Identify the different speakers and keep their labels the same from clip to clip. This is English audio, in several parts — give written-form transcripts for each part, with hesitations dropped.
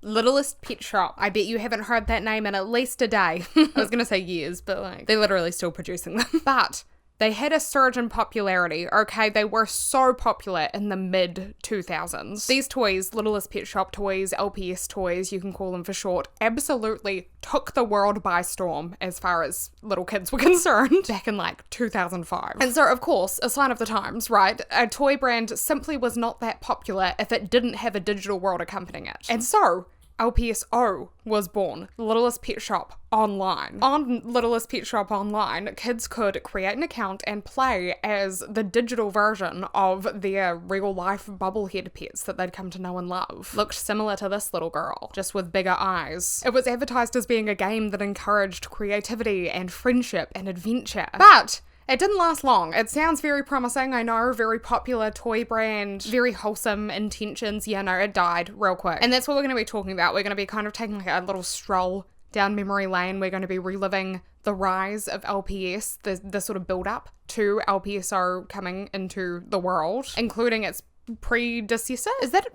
Speaker 1: Littlest Pet Shop. I bet you haven't heard that name in at least a day. I was gonna say years, but like, they're literally still producing them. But they had a surge in popularity, okay? They were so popular in the mid-2000s. These toys, Littlest Pet Shop toys, LPS toys, you can call them for short, absolutely took the world by storm as far as little kids were concerned back in like 2005. And so, of course, a sign of the times, right? A toy brand simply was not that popular if it didn't have a digital world accompanying it. And so, LPSO was born, Littlest Pet Shop Online. On Littlest Pet Shop Online, kids could create an account and play as the digital version of their real-life bubblehead pets that they'd come to know and love. Looked similar to this little girl, just with bigger eyes. It was advertised as being a game that encouraged creativity and friendship and adventure. But it didn't last long. It sounds very promising, I know, very popular toy brand, very wholesome intentions. Yeah, no, it died real quick. And that's what we're going to be talking about. We're going to be kind of taking like a little stroll down memory lane. We're going to be reliving the rise of LPS, the sort of build up to LPSO coming into the world, including its predecessor. Is that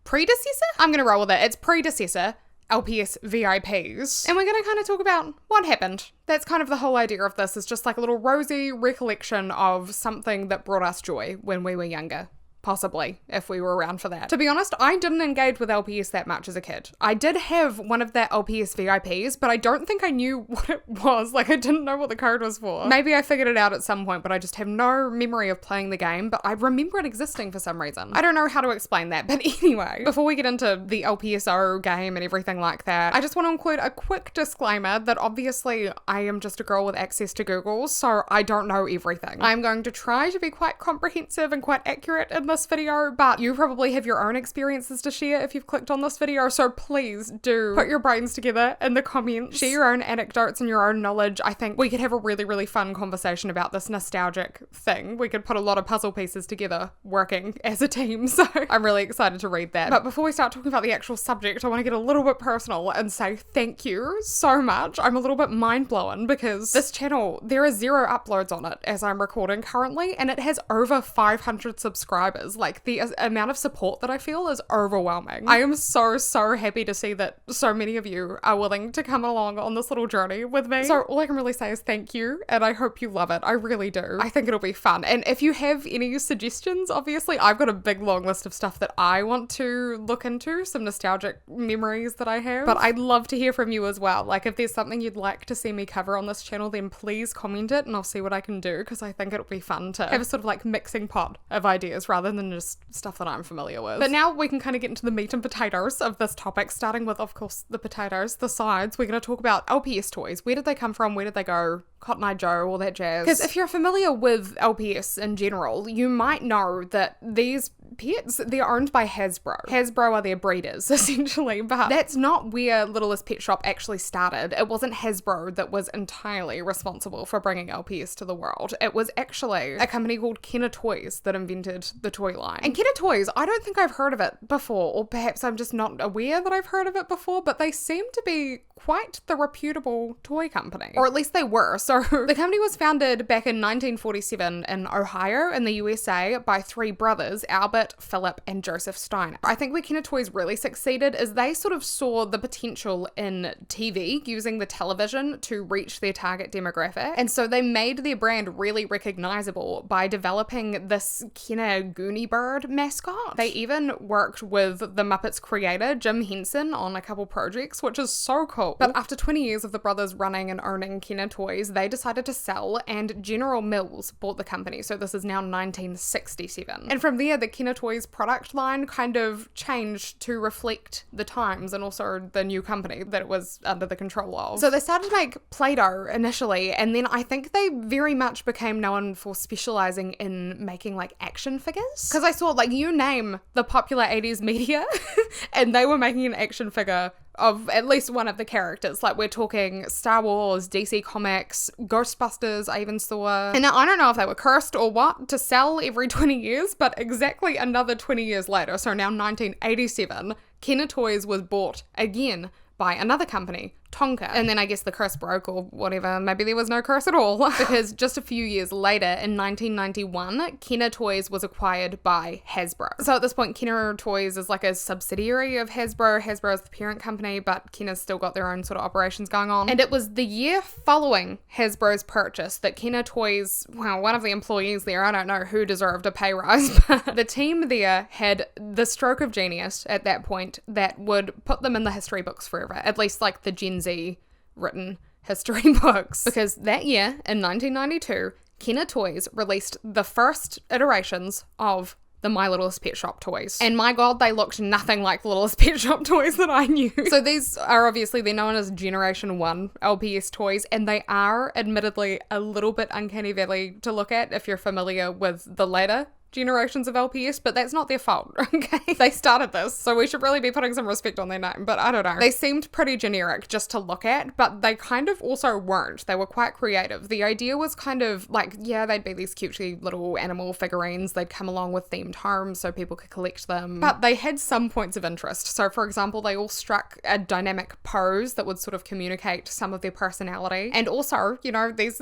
Speaker 1: predecessor? I'm going to roll with it. Its predecessor, LPS VIPs. And we're going to kind of talk about what happened. That's kind of the whole idea of this, is just like a little rosy recollection of something that brought us joy when we were younger. Possibly, if we were around for that. To be honest, I didn't engage with LPS that much as a kid. I did have one of the LPS VIPs, but I don't think I knew what it was. Like, I didn't know what the code was for. Maybe I figured it out at some point, but I just have no memory of playing the game, but I remember it existing for some reason. I don't know how to explain that, but anyway, before we get into the LPSO game and everything like that, I just want to include a quick disclaimer that obviously I am just a girl with access to Google, so I don't know everything. I'm going to try to be quite comprehensive and quite accurate in this video, but you probably have your own experiences to share if you've clicked on this video, so please do put your brains together in the comments, share your own anecdotes and your own knowledge. I think we could have a really, really fun conversation about this nostalgic thing. We could put a lot of puzzle pieces together working as a team, so I'm really excited to read that. But before we start talking about the actual subject, I want to get a little bit personal and say thank you so much. I'm a little bit mind blown because this channel, there are 0 uploads on it as I'm recording currently, and it has over 500 subscribers. Like, the amount of support that I feel is overwhelming. I am so happy to see that so many of you are willing to come along on this little journey with me. So all I can really say is thank you, and I hope you love it. I really do. I think it'll be fun. And if you have any suggestions, obviously I've got a big long list of stuff that I want to look into, some nostalgic memories that I have, but I'd love to hear from you as well. Like, if there's something you'd like to see me cover on this channel, then please comment it and I'll see what I can do, because I think it'll be fun to have a sort of like mixing pot of ideas rather than just stuff that I'm familiar with. But now we can kind of get into the meat and potatoes of this topic, starting with, of course, the potatoes, the sides. We're going to talk about LPS toys. Where did they come from? Where did they go? Cotton Eye Joe, all that jazz. Because if you're familiar with LPS in general, you might know that these pets, they're owned by Hasbro. Hasbro are their breeders, essentially, but that's not where Littlest Pet Shop actually started. It wasn't Hasbro that was entirely responsible for bringing LPS to the world. It was actually a company called Kenner Toys that invented the toy line. And Kenner Toys, I don't think I've heard of it before, or perhaps I'm just not aware that I've heard of it before, but they seem to be quite the reputable toy company, or at least they were. So the company was founded back in 1947 in Ohio in the USA by 3 brothers, Albert, Philip, and Joseph Steiner. I think where Kenner Toys really succeeded is they sort of saw the potential in TV, using the television to reach their target demographic, and so they made their brand really recognizable by developing this Kenner Goonie Bird mascot. They even worked with the Muppets creator, Jim Henson, on a couple projects, which is so cool. But after 20 years of the brothers running and owning Kenner Toys, they decided to sell, and General Mills bought the company. So this is now 1967. And from there, the Kenner Toys product line kind of changed to reflect the times and also the new company that it was under the control of. So they started to make Play-Doh initially, and then I think they very much became known for specializing in making like action figures. Because I saw, like, you name the popular 80s media and they were making an action figure of at least one of the characters. Like, we're talking Star Wars, DC Comics, Ghostbusters I even saw. And now I don't know if they were cursed or what to sell every 20 years, but exactly another 20 years later, so now 1987, Kenner Toys was bought again by another company, Tonka. And then I guess the curse broke or whatever. Maybe there was no curse at all. Because just a few years later, in 1991, Kenner Toys was acquired by Hasbro. So at this point, Kenner Toys is like a subsidiary of Hasbro. Hasbro is the parent company, but Kenner's still got their own sort of operations going on. And it was the year following Hasbro's purchase that Kenner Toys, well, one of the employees there, I don't know who deserved a pay rise, but the team there had the stroke of genius at that point that would put them in the history books forever. At least like the Gen Z written history books. Because that year, in 1992, Kenner Toys released the first iterations of the My Littlest Pet Shop toys. And my god, they looked nothing like the Littlest Pet Shop toys that I knew. So these are obviously, they're known as Generation 1 LPS toys, and they are admittedly a little bit uncanny valley to look at if you're familiar with the later generations of LPS, but that's not their fault, okay? They started this, so we should really be putting some respect on their name, but I don't know. They seemed pretty generic just to look at, but they kind of also weren't. They were quite creative. The idea was kind of like, yeah, they'd be these cutesy little animal figurines. They'd come along with themed homes so people could collect them, but they had some points of interest. So for example, they all struck a dynamic pose that would sort of communicate some of their personality. And also, you know, this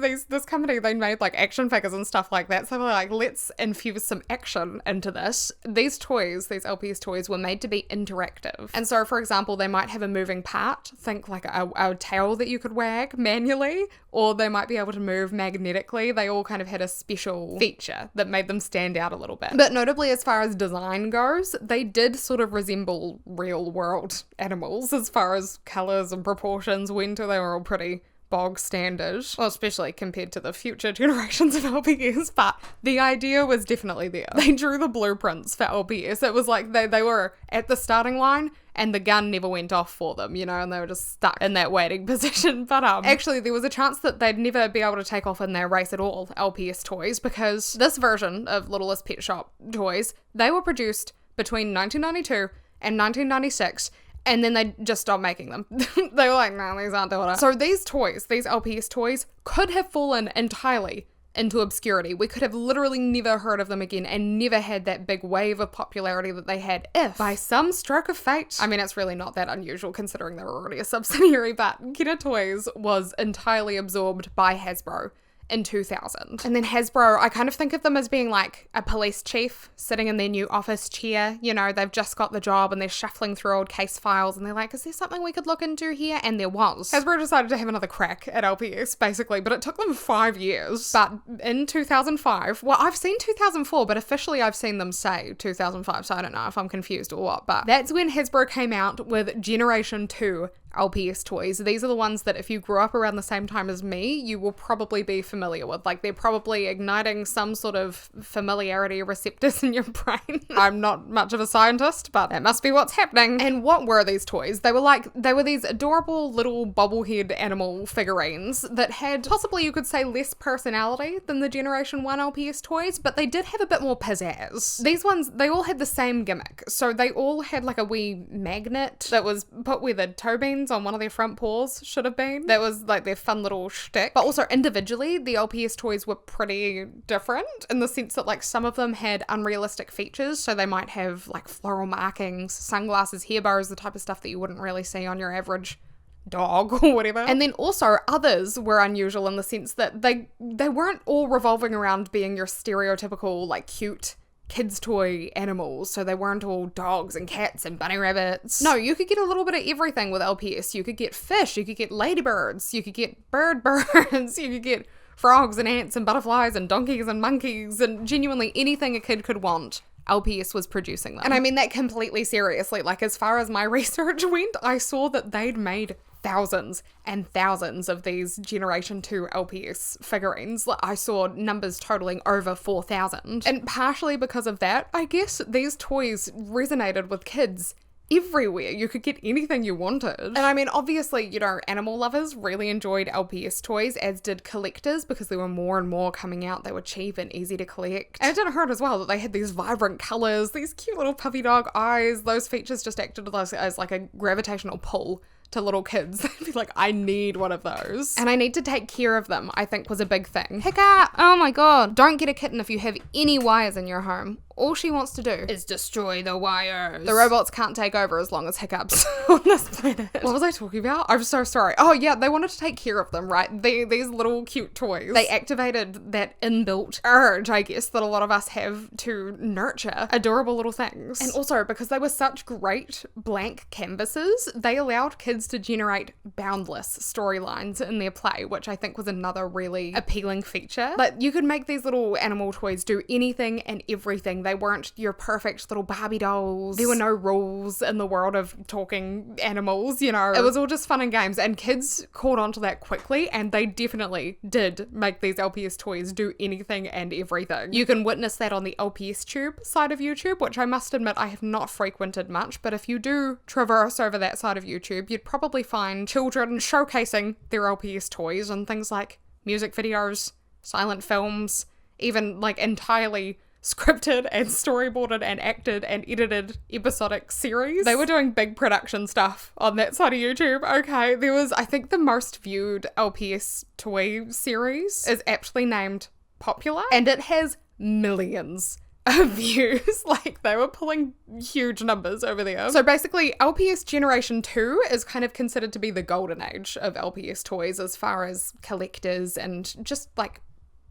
Speaker 1: company, they made like action figures and stuff like that, so they're like, let's infuse some action into this. These toys, these LPS toys, were made to be interactive. And so, for example, they might have a moving part, think like a tail that you could wag manually, or they might be able to move magnetically. They all kind of had a special feature that made them stand out a little bit. But notably, as far as design goes, they did sort of resemble real world animals as far as colours and proportions went. They were all pretty bog standard, well, especially compared to the future generations of LPS, but the idea was definitely there. They drew the blueprints for LPS. It was like they were at the starting line and the gun never went off for them, you know, and they were just stuck in that waiting position. But actually there was a chance that they'd never be able to take off in their race at all, LPS toys, because this version of Littlest Pet Shop toys, they were produced between 1992 and 1996, and then they just stopped making them. They were like, no, these aren't doing it. So these toys, these LPS toys, could have fallen entirely into obscurity. We could have literally never heard of them again and never had that big wave of popularity that they had if, by some stroke of fate, I mean, it's really not that unusual considering they were already a subsidiary, but Kenner Toys was entirely absorbed by Hasbro in 2000. And then Hasbro, I kind of think of them as being like a police chief sitting in their new office chair. You know, they've just got the job and they're shuffling through old case files and they're like, is there something we could look into here? And there was. Hasbro decided to have another crack at LPS, basically, but it took them 5 years. But in 2005, well, I've seen 2004, but officially I've seen them say 2005, so I don't know if I'm confused or what, but that's when Hasbro came out with Generation 2 LPS toys. These are the ones that if you grew up around the same time as me, you will probably be familiar with. Like, they're probably igniting some sort of familiarity receptors in your brain. I'm not much of a scientist, but that must be what's happening. And what were these toys? They were these adorable little bobblehead animal figurines that had possibly, you could say, less personality than the Generation 1 LPS toys, but they did have a bit more pizzazz. These ones, they all had the same gimmick. So they all had like a wee magnet that was put where the toe beans on one of their front paws should have been. That was like their fun little shtick. But also individually, the LPS toys were pretty different in the sense that like some of them had unrealistic features. So they might have like floral markings, sunglasses, hair bows, the type of stuff that you wouldn't really see on your average dog or whatever. And then also others were unusual in the sense that they weren't all revolving around being your stereotypical like cute kids' toy animals, so they weren't all dogs and cats and bunny rabbits. No, you could get a little bit of everything with LPS. You could get fish, you could get ladybirds, you could get birds, you could get frogs and ants and butterflies and donkeys and monkeys and genuinely anything a kid could want. LPS was producing them. And I mean that completely seriously. Like, as far as my research went, I saw that they'd made thousands and thousands of these Generation 2 LPS figurines. I saw numbers totaling over 4,000. And partially because of that, I guess these toys resonated with kids everywhere. You could get anything you wanted. And I mean, obviously, you know, animal lovers really enjoyed LPS toys, as did collectors, because there were more and more coming out. They were cheap and easy to collect. And it didn't hurt as well that they had these vibrant colours, these cute little puppy dog eyes. Those features just acted as like a gravitational pull to little kids. They'd be like, I need one of those. And I need to take care of them, I think was a big thing. Hiccup! Oh my god. Don't get a kitten if you have any wires in your home. All she wants to do is destroy the wires. The robots can't take over as long as Hiccup's on this planet. What was I talking about? I'm so sorry. Oh yeah, they wanted to take care of them, right? These little cute toys. They activated that inbuilt urge, I guess, that a lot of us have to nurture adorable little things. And also, because they were such great blank canvases, they allowed kids to generate boundless storylines in their play, which I think was another really appealing feature. Like, you could make these little animal toys do anything and everything. They weren't your perfect little Barbie dolls. There were no rules in the world of talking animals, you know. It was all just fun and games, and kids caught on to that quickly, and they definitely did make these LPS toys do anything and everything. You can witness that on the LPS Tube side of YouTube, which I must admit I have not frequented much, but if you do traverse over that side of YouTube, you'd probably find children showcasing their LPS toys and things like music videos, silent films, even like entirely scripted and storyboarded and acted and edited episodic series. They were doing big production stuff on that side of YouTube. Okay, there was, I think the most viewed LPS toy series is aptly named Popular, and it has millions of views. Like, they were pulling huge numbers over there. So basically, LPS Generation 2 is kind of considered to be the golden age of LPS toys as far as collectors and just like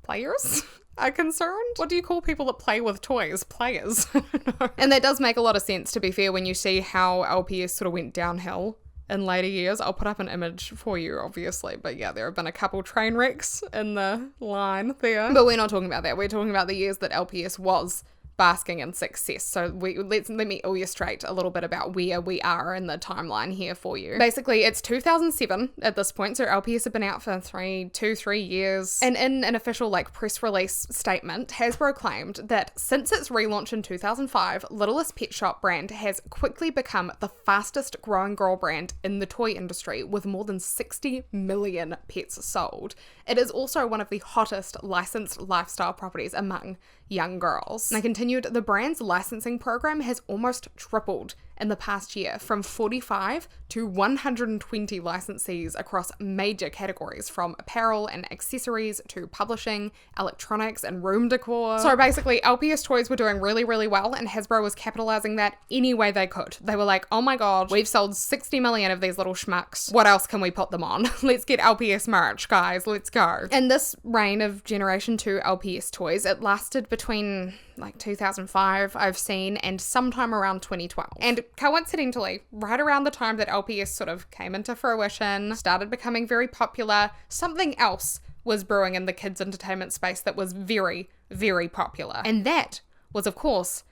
Speaker 1: players are concerned. What do you call people that play with toys? Players. And that does make a lot of sense, to be fair, when you see how LPS sort of went downhill in later years. I'll put up an image for you, obviously, but yeah, there have been a couple train wrecks in the line there. But we're not talking about that. We're talking about the years that LPS was basking in success. So let me illustrate a little bit about where we are in the timeline here for you. Basically, it's 2007 at this point, so LPS have been out for 3 years. And in an official like press release statement, Hasbro claimed that since its relaunch in 2005, Littlest Pet Shop brand has quickly become the fastest growing girl brand in the toy industry, with more than 60 million pets sold. It is also one of the hottest licensed lifestyle properties among young girls. And I continued, the brand's licensing program has almost tripled in the past year, from 45 to 120 licensees across major categories, from apparel and accessories to publishing, electronics, and room decor. So basically, LPS toys were doing really, really well, and Hasbro was capitalizing that any way they could. They were like, oh my god, we've sold 60 million of these little schmucks. What else can we put them on? Let's get LPS merch, guys. Let's go. And this reign of Generation 2 LPS toys, it lasted between like 2005, I've seen, and sometime around 2012. And coincidentally, right around the time that LPS sort of came into fruition, started becoming very popular, something else was brewing in the kids' entertainment space that was very, very popular. And that was, of course,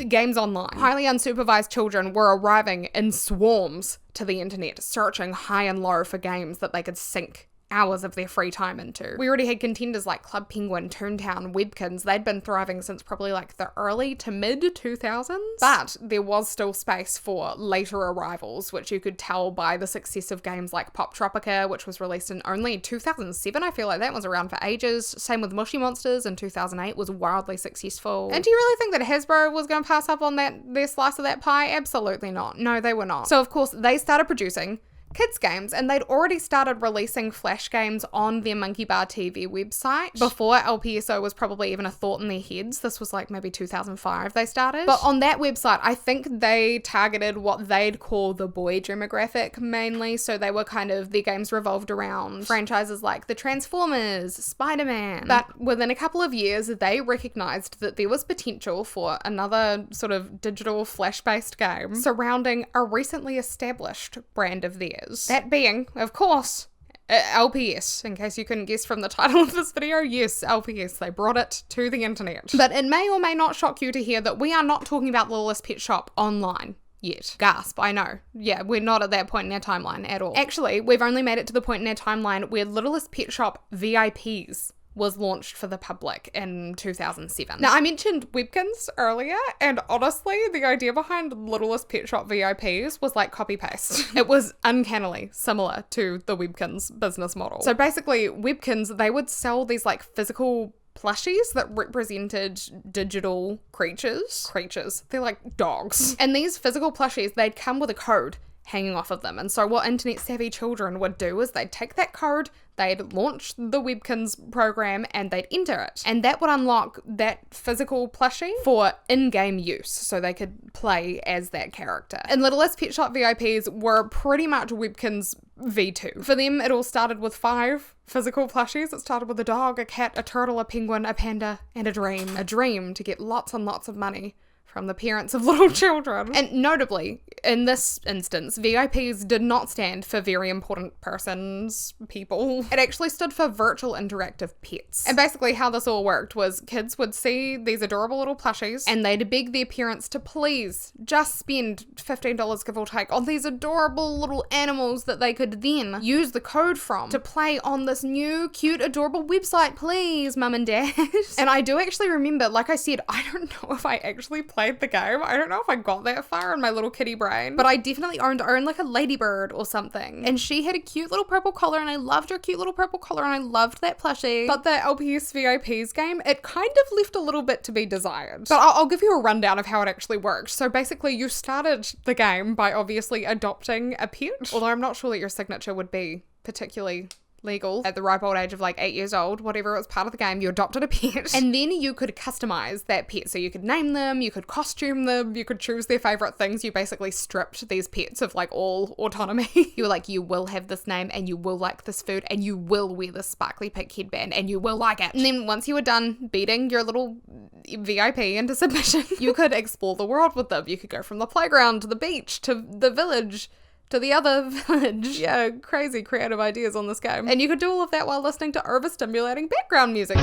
Speaker 1: games online. Highly unsupervised children were arriving in swarms to the internet, searching high and low for games that they could sink hours of their free time into. We already had contenders like Club Penguin, Toontown, Webkinz. They'd been thriving since probably like the early to mid 2000s. But there was still space for later arrivals, which you could tell by the success of games like Pop Tropica, which was released in only 2007. I feel like that was around for ages. Same with Mushy Monsters in 2008 was wildly successful. And do you really think that Hasbro was going to pass up on their slice of that pie? Absolutely not. No, they were not. So of course they started producing kids games, and they'd already started releasing flash games on their Monkey Bar TV website before LPSO was probably even a thought in their heads. This was like maybe 2005 they started. But on that website, I think they targeted what they'd call the boy demographic mainly. So they were kind of, their games revolved around franchises like the Transformers, Spider-Man. But within a couple of years, they recognized that there was potential for another sort of digital flash-based game surrounding a recently established brand of theirs. That being, of course, LPS. In case you couldn't guess from the title of this video, yes, LPS. They brought it to the internet. But it may or may not shock you to hear that we are not talking about Littlest Pet Shop Online yet. Gasp, I know. Yeah, we're not at that point in our timeline at all. Actually, we've only made it to the point in our timeline where Littlest Pet Shop VIPs was launched for the public in 2007. Now, I mentioned Webkinz earlier, and honestly, the idea behind Littlest Pet Shop VIPs was like copy-paste. It was uncannily similar to the Webkinz business model. So basically, Webkinz, they would sell these like physical plushies that represented digital creatures. They're like dogs. And these physical plushies, they'd come with a code hanging off of them. And so what internet savvy children would do is they'd take that code, they'd launch the Webkinz program, and they'd enter it. And that would unlock that physical plushie for in-game use, so they could play as that character. And Littlest Pet Shop VIPs were pretty much Webkinz V2. For them, it all started with 5 physical plushies. It started with a dog, a cat, a turtle, a penguin, a panda, and a dream. A dream to get lots and lots of money from the parents of little children. And notably, in this instance, VIPs did not stand for very important persons, people. It actually stood for virtual interactive pets. And basically how this all worked was kids would see these adorable little plushies and they'd beg their parents to please just spend $15 give or take on these adorable little animals that they could then use the code from to play on this new cute adorable website, please, mum and dad. And I do actually remember, like I said, I don't know if I actually played the game. I don't know if I got that far in my little kitty brain, but I definitely owned like a ladybird or something, and she had a cute little purple collar, and I loved her cute little purple collar, and I loved that plushie. But the LPS VIPs game, it kind of left a little bit to be desired. But I'll give you a rundown of how it actually worked. So basically you started the game by obviously adopting a pet, although I'm not sure that your signature would be particularly legal at the ripe old age of like 8 years old, whatever, it was part of the game. You adopted a pet, and then you could customize that pet. So you could name them, you could costume them, you could choose their favorite things. You basically stripped these pets of like all autonomy. You were like, you will have this name, and you will like this food, and you will wear this sparkly pink headband, and you will like it. And then once you were done beating your little VIP into submission, you could explore the world with them. You could go from the playground to the beach to the village to the other village. Yeah, crazy creative ideas on this game. And you could do all of that while listening to overstimulating background music.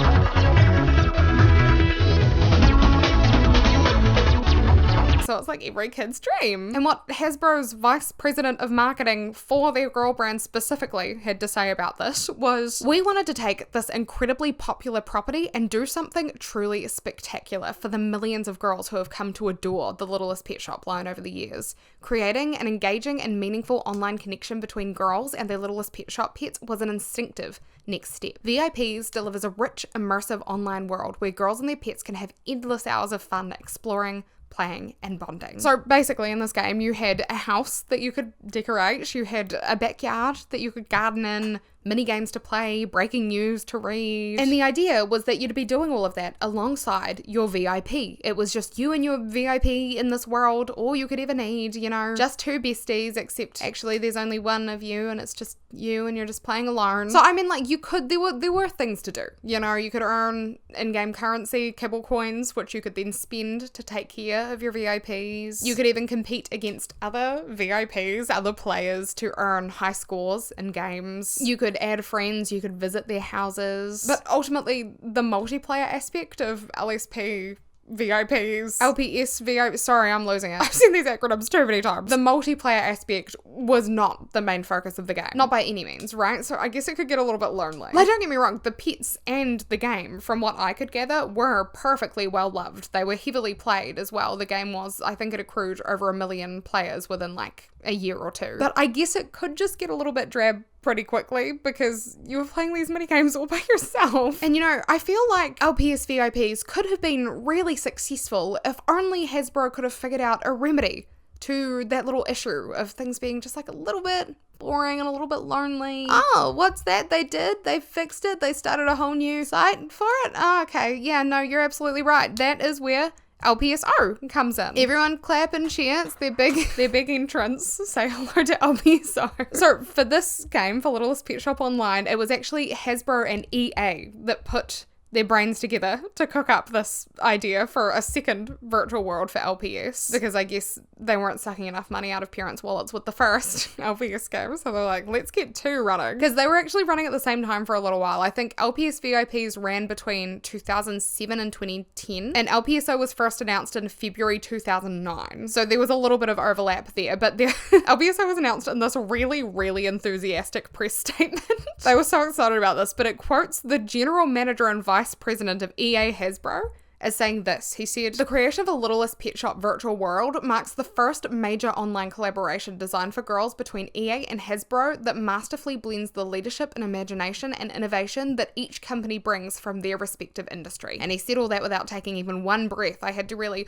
Speaker 1: So it's like every kid's dream. And what Hasbro's vice president of marketing for their girl brand specifically had to say about this was, we wanted to take this incredibly popular property and do something truly spectacular for the millions of girls who have come to adore the Littlest Pet Shop line over the years. Creating an engaging and meaningful online connection between girls and their Littlest Pet Shop pets was an instinctive next step. VIPs delivers a rich, immersive online world where girls and their pets can have endless hours of fun exploring, playing, and bonding. So basically in this game you had a house that you could decorate, you had a backyard that you could garden in, mini games to play, breaking news to read. And the idea was that you'd be doing all of that alongside your VIP. It was just you and your VIP in this world, all you could ever need, you know, just 2 besties, except actually there's only one of you and it's just you and you're just playing alone. So I mean, like, you could, there were things to do, you know, you could earn in-game currency, kibble coins, which you could then spend to take care of your VIPs. You could even compete against other VIPs, other players, to earn high scores in games. You could add friends, you could visit their houses. But ultimately, the multiplayer aspect of LSP VIPs, LPS VIPs, sorry, I'm losing it. I've seen these acronyms too many times. The multiplayer aspect was not the main focus of the game. Not by any means, right? So I guess it could get a little bit lonely. Like, don't get me wrong, the pets and the game, from what I could gather, were perfectly well loved. They were heavily played as well. The game was, I think it accrued over 1 million players within like a year or two. But I guess it could just get a little bit drab pretty quickly because you were playing these mini games all by yourself. And you know, I feel like LPS VIPs could have been really successful if only Hasbro could have figured out a remedy to that little issue of things being just like a little bit boring and a little bit lonely. Oh, what's that they did? They fixed it. They started a whole new site for it. Oh, okay. Yeah, no, you're absolutely right. That is where LPSO comes in. Everyone clap and cheer. It's their big entrance. Say hello to LPSO. So for this game, for Littlest Pet Shop Online, it was actually Hasbro and EA that put their brains together to cook up this idea for a second virtual world for LPS, because I guess they weren't sucking enough money out of parents' wallets with the first LPS game, so they're like, let's get 2 running. Because they were actually running at the same time for a little while. I think LPS VIPs ran between 2007 and 2010, and LPSO was first announced in February 2009. So there was a little bit of overlap there, but LPSO was announced in this really, really enthusiastic press statement. They were so excited about this, but it quotes the general manager and vice president of EA Hasbro as saying this. He said, "The creation of a Littlest Pet Shop virtual world marks the first major online collaboration designed for girls between EA and Hasbro that masterfully blends the leadership and imagination and innovation that each company brings from their respective industry." And he said all that without taking even one breath. I had to really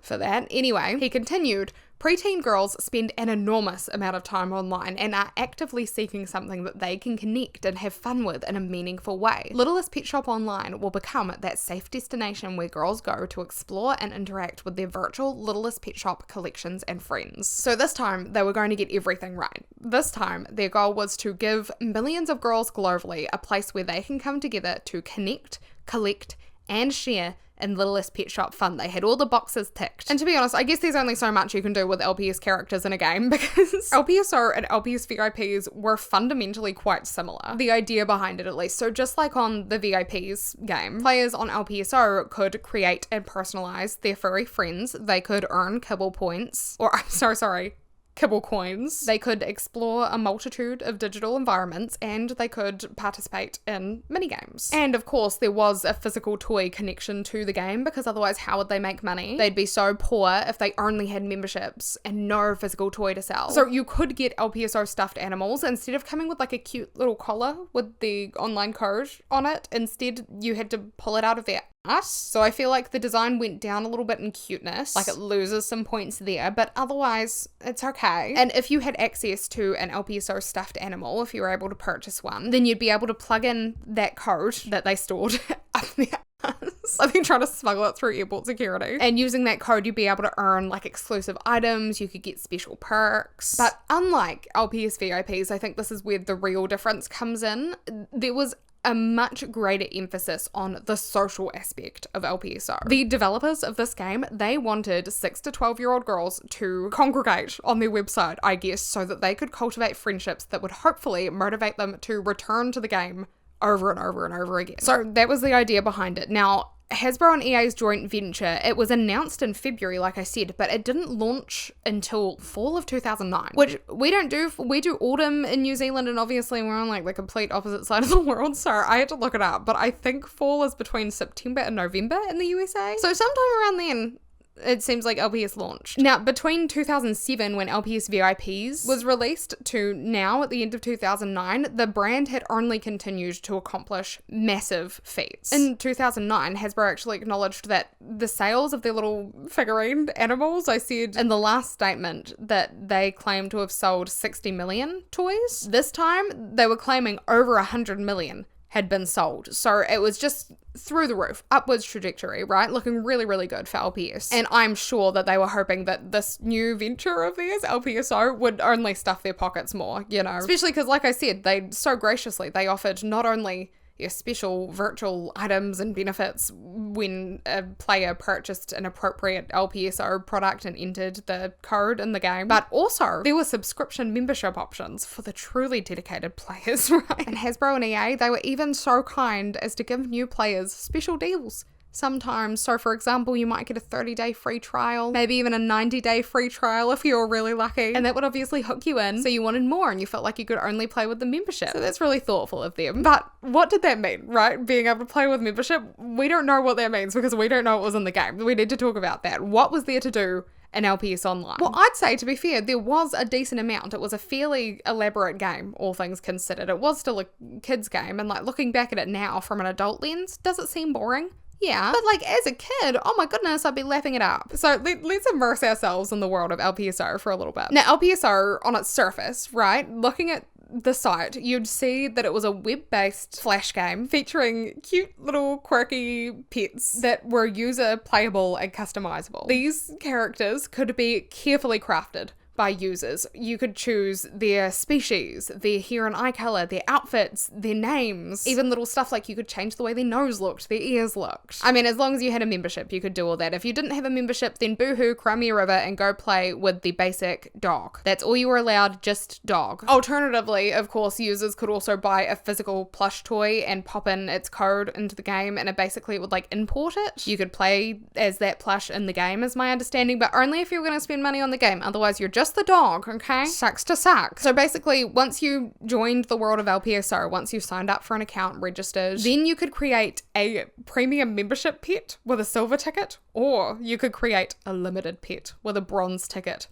Speaker 1: for that. Anyway, he continued, Preteen girls spend an enormous amount of time online and are actively seeking something that they can connect and have fun with in a meaningful way. Littlest Pet Shop Online will become that safe destination where girls go to explore and interact with their virtual Littlest Pet Shop collections and friends. So this time, they were going to get everything right. This time, their goal was to give millions of girls globally a place where they can come together to connect, collect, and share in Littlest Pet Shop fun. They had all the boxes ticked. And to be honest, I guess there's only so much you can do with LPS characters in a game because LPSO and LPS VIPs were fundamentally quite similar. The idea behind it, at least. So just like on the VIPs game, players on LPSO could create and personalize their furry friends. They could earn kibble points, or I'm so sorry, kibble coins. They could explore a multitude of digital environments and they could participate in minigames. And of course, there was a physical toy connection to the game because otherwise how would they make money? They'd be so poor if they only had memberships and no physical toy to sell. So you could get LPSO stuffed animals instead of coming with like a cute little collar with the online code on it. Instead, you had to pull it out of their ass. So I feel like the design went down a little bit in cuteness, like it loses some points there, but otherwise it's okay. And if you had access to an LPSO stuffed animal, if you were able to purchase one, then you'd be able to plug in that code that they stored up their ass. I've been trying to smuggle it through airport security. And using that code, you'd be able to earn like exclusive items, you could get special perks. But unlike LPS VIPs, I think this is where the real difference comes in. There was a much greater emphasis on the social aspect of LPSO. The developers of this game, they wanted 6 to 12-year-old girls to congregate on their website, I guess, so that they could cultivate friendships that would hopefully motivate them to return to the game over and over and over again. So that was the idea behind it. Now, Hasbro and EA's joint venture, it was announced in February, like I said, but it didn't launch until fall of 2009, which we don't do. We do autumn in New Zealand, and obviously we're on like the complete opposite side of the world, so I had to look it up, but I think fall is between September and November in the USA. So sometime around then, it seems like LPS launched. Now, between 2007, when LPS VIPs was released, to now, at the end of 2009, the brand had only continued to accomplish massive feats. In 2009, Hasbro actually acknowledged that the sales of their little figurine animals, I said in the last statement that they claimed to have sold 60 million toys. This time, they were claiming over 100 million had been sold. So it was just through the roof, upwards trajectory, right? Looking really, really good for LPS. And I'm sure that they were hoping that this new venture of theirs, LPSO, would only stuff their pockets more, you know? Especially because, like I said, they so graciously, they offered not only special virtual items and benefits when a player purchased an appropriate LPSO product and entered the code in the game, but also there were subscription membership options for the truly dedicated players, right? And Hasbro and EA, they were even so kind as to give new players special deals sometimes. So for example, you might get a 30-day free trial, maybe even a 90-day free trial if you're really lucky, and that would obviously hook you in, so you wanted more and you felt like you could only play with the membership. So that's really thoughtful of them. But what did that mean, right? Being able to play with membership? We don't know what that means because we don't know what was in the game. We need to talk about that. What was there to do in LPS Online? Well, I'd say, to be fair, there was a decent amount. It was a fairly elaborate game, all things considered. It was still a kid's game, and like looking back at it now from an adult lens, does it seem boring? Yeah, but like as a kid, oh my goodness, I'd be lapping it up. So let's immerse ourselves in the world of LPSO for a little bit. Now, LPSO on its surface, right, looking at the site, you'd see that it was a web-based flash game featuring cute little quirky pets that were user playable and customizable. These characters could be carefully crafted by users. You could choose their species, their hair and eye color, their outfits, their names, even little stuff like you could change the way their nose looked, their ears looked. I mean, as long as you had a membership, you could do all that. If you didn't have a membership, then boohoo, cry me a river and go play with the basic dog. That's all you were allowed, just dog. Alternatively, of course, users could also buy a physical plush toy and pop in its code into the game, and it would like import it. You could play as that plush in the game, is my understanding, but only if you're going to spend money on the game. Otherwise, you're just the dog, okay? Sucks to suck. So basically, once you joined the world of LPSO, once you signed up for an account, registered, then you could create a premium membership pet with a silver ticket, or you could create a limited pet with a bronze ticket.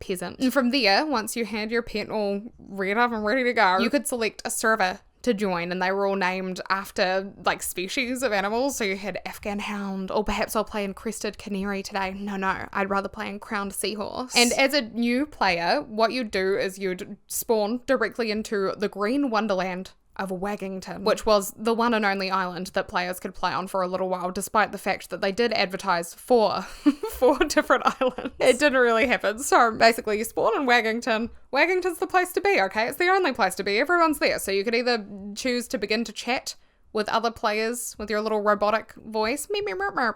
Speaker 1: Peasant. And from there, once you had your pet all read up and ready to go, you could select a server to join, and they were all named after like species of animals. So you had Afghan hound, or perhaps I'll play in crested canary today. No, I'd rather play in crowned seahorse. And as a new player, what you'd do is you'd spawn directly into the green wonderland of Waggington, which was the one and only island that players could play on for a little while, despite the fact that they did advertise for 4 different islands. It didn't really happen. So basically you spawn in Waggington. Waggington's the place to be, okay? It's the only place to be. Everyone's there. So you could either choose to begin to chat with other players with your little robotic voice. Meep, meep, meep, meep.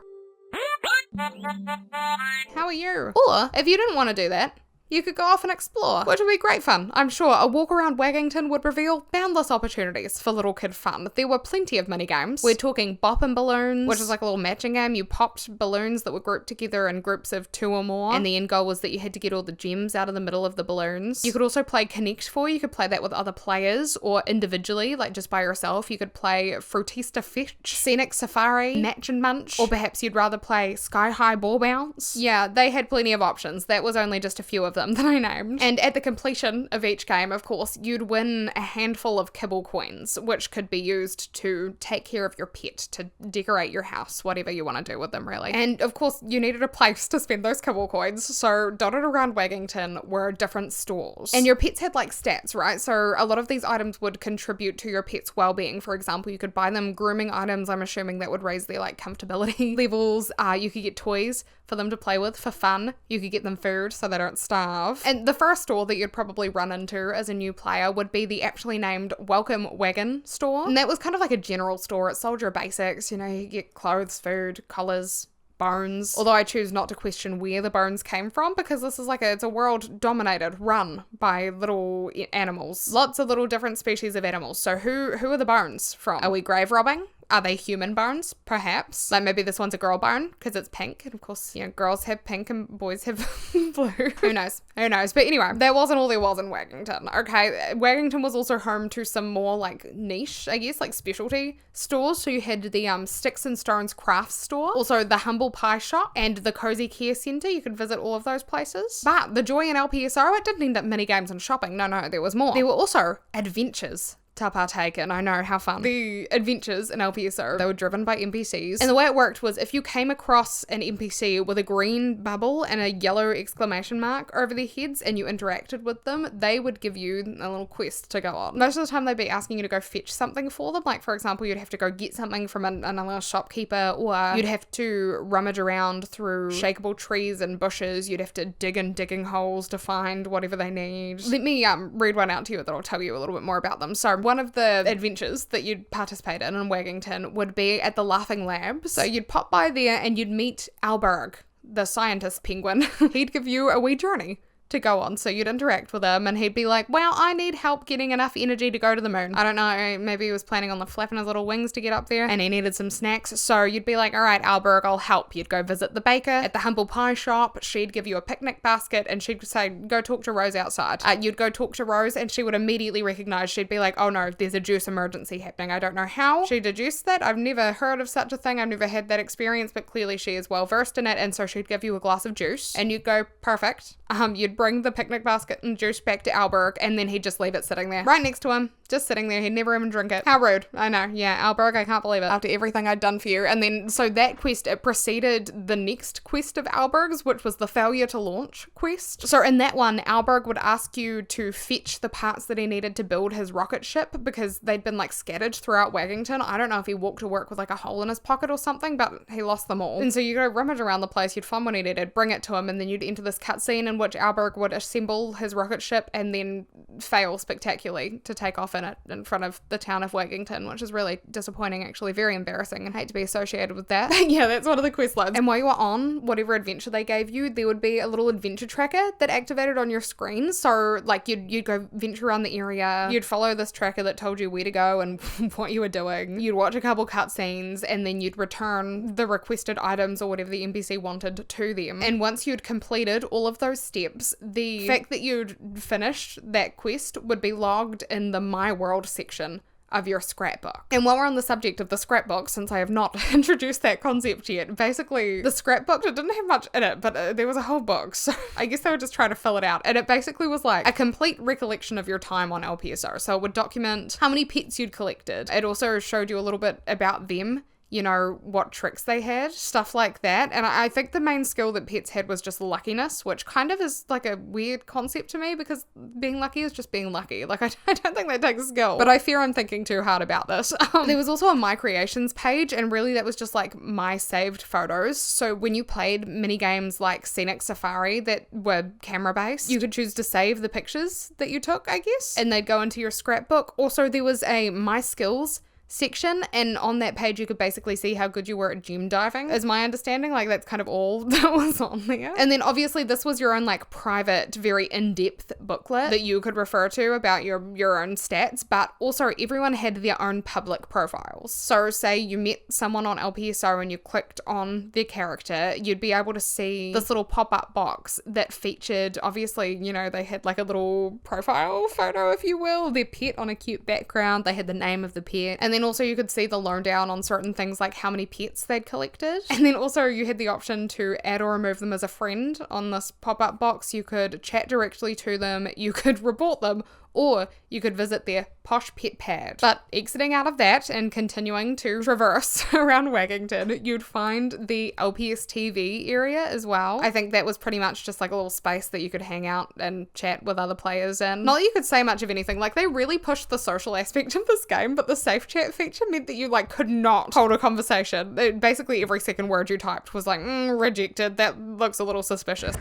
Speaker 1: How are you? Or if you didn't want to do that, you could go off and explore, which would be great fun. I'm sure a walk around Waggington would reveal boundless opportunities for little kid fun. There were plenty of mini games. We're talking boppin' balloons, which is like a little matching game. You popped balloons that were grouped together in groups of 2 or more, and the end goal was that you had to get all the gems out of the middle of the balloons. You could also play Connect 4. You could play that with other players or individually, like just by yourself. You could play Fruitista Fetch, Scenic Safari, Match and Munch, or perhaps you'd rather play Sky High Ball Bounce. Yeah, they had plenty of options. That was only just a few of them that I named. And at the completion of each game, of course, you'd win a handful of kibble coins, which could be used to take care of your pet, to decorate your house, whatever you want to do with them, really. And of course, you needed a place to spend those kibble coins, so dotted around Waggington were different stores. And your pets had like stats, right? So a lot of these items would contribute to your pet's well-being. For example, you could buy them grooming items. I'm assuming that would raise their like comfortability levels. You could get toys for them to play with for fun. You could get them food so they don't starve. And the first store that you'd probably run into as a new player would be the aptly named Welcome Wagon store. And that was kind of like a general store. It sold your basics, you know, you get clothes, food, collars, bones. Although I choose not to question where the bones came from, because this is like it's a world dominated, run by little animals. Lots of little different species of animals. So who are the bones from? Are we grave robbing? Are they human bones? Perhaps. Like maybe this one's a girl bone because it's pink. And of course, you know, girls have pink and boys have blue. Who knows? Who knows? But anyway, that wasn't all there was in Waggington. Okay. Waggington was also home to some more like niche, I guess, like specialty stores. So you had the Sticks and Stones Crafts store, also the Humble Pie Shop and the Cozy Care Centre. You could visit all of those places. But the joy in LPSO, it didn't end up mini games and shopping. No, there was more. There were also adventures to partake in. I know, how fun. The adventures in LPSO, they were driven by NPCs. And the way it worked was if you came across an NPC with a green bubble and a yellow exclamation mark over their heads and you interacted with them, they would give you a little quest to go on. Most of the time they'd be asking you to go fetch something for them. Like for example, you'd have to go get something from another shopkeeper, or you'd have to rummage around through shakeable trees and bushes. You'd have to dig in digging holes to find whatever they need. Let me read one out to you that'll tell you a little bit more about them. So one of the adventures that you'd participate in Waggington would be at the Laughing Labs. So you'd pop by there and you'd meet Alberg, the scientist penguin. He'd give you a wee journey to go on. So you'd interact with him and he'd be like, well, I need help getting enough energy to go to the moon. I don't know, maybe he was planning on flapping his little wings to get up there and he needed some snacks. So you'd be like, all right, Alberg, I'll help. You'd go visit the baker at the Humble Pie Shop. She'd give you a picnic basket and she'd say, go talk to Rose outside. You'd go talk to Rose and she would immediately recognize, she'd be like, oh no, there's a juice emergency happening. I don't know how she deduced that. I've never heard of such a thing. I've never had that experience, but clearly she is well versed in it. And so she'd give you a glass of juice and you'd go, perfect. You'd bring the picnic basket and juice back to Alberg and then he'd just leave it sitting there right next to him, just sitting there. He'd never even drink it. How rude. I know. Yeah, Alberg, I can't believe it after everything I'd done for you. And then so that quest, it preceded the next quest of Alberg's, which was the failure to launch quest. So in that one, Alberg would ask you to fetch the parts that he needed to build his rocket ship because they'd been like scattered throughout Waggington. I don't know if he walked to work with like a hole in his pocket or something, but he lost them all. And so you go rummage around the place, you'd find what he needed, bring it to him, and then you'd enter this cutscene in which Alberg would assemble his rocket ship and then fail spectacularly to take off in it in front of the town of Waggington, which is really disappointing, actually, very embarrassing, and hate to be associated with that. Yeah, that's one of the quest lines. And while you were on whatever adventure they gave you, there would be a little adventure tracker that activated on your screen. So like you'd go venture around the area, you'd follow this tracker that told you where to go and what you were doing. You'd watch a couple cutscenes and then you'd return the requested items or whatever the NPC wanted to them. And once you'd completed all of those steps, the fact that you'd finished that quest would be logged in the My World section of your scrapbook. And while we're on the subject of the scrapbook, since I have not introduced that concept yet, basically the scrapbook, it didn't have much in it, but there was a whole book, so I guess they were just trying to fill it out. And it basically was like a complete recollection of your time on LPSO. So it would document how many pets you'd collected. It also showed you a little bit about them, you know, what tricks they had, stuff like that. And I think the main skill that pets had was just luckiness, which kind of is like a weird concept to me because being lucky is just being lucky. Like, I don't think that takes skill, but I fear I'm thinking too hard about this. There was also a My Creations page, and really that was just like my saved photos. So when you played mini games like Scenic Safari that were camera based, you could choose to save the pictures that you took, I guess, and they'd go into your scrapbook. Also, there was a My Skills section, and on that page you could basically see how good you were at gem diving, is my understanding. Like, that's kind of all that was on there. And then obviously this was your own like private, very in-depth booklet that you could refer to about your own stats, but also everyone had their own public profiles. So say you met someone on LPSO and you clicked on their character, you'd be able to see this little pop-up box that featured, obviously, you know, they had like a little profile photo, if you will, their pet on a cute background, they had the name of the pet, and then also you could see the lowdown on certain things like how many pets they'd collected. And then also you had the option to add or remove them as a friend on this pop-up box. You could chat directly to them, you could report them, or you could visit their posh pet pad. But exiting out of that and continuing to traverse around Waggington, you'd find the LPS TV area as well. I think that was pretty much just like a little space that you could hang out and chat with other players in. Not that you could say much of anything. Like, they really pushed the social aspect of this game, but the safe chat feature meant that you like could not hold a conversation. Basically every second word you typed was like, rejected, that looks a little suspicious.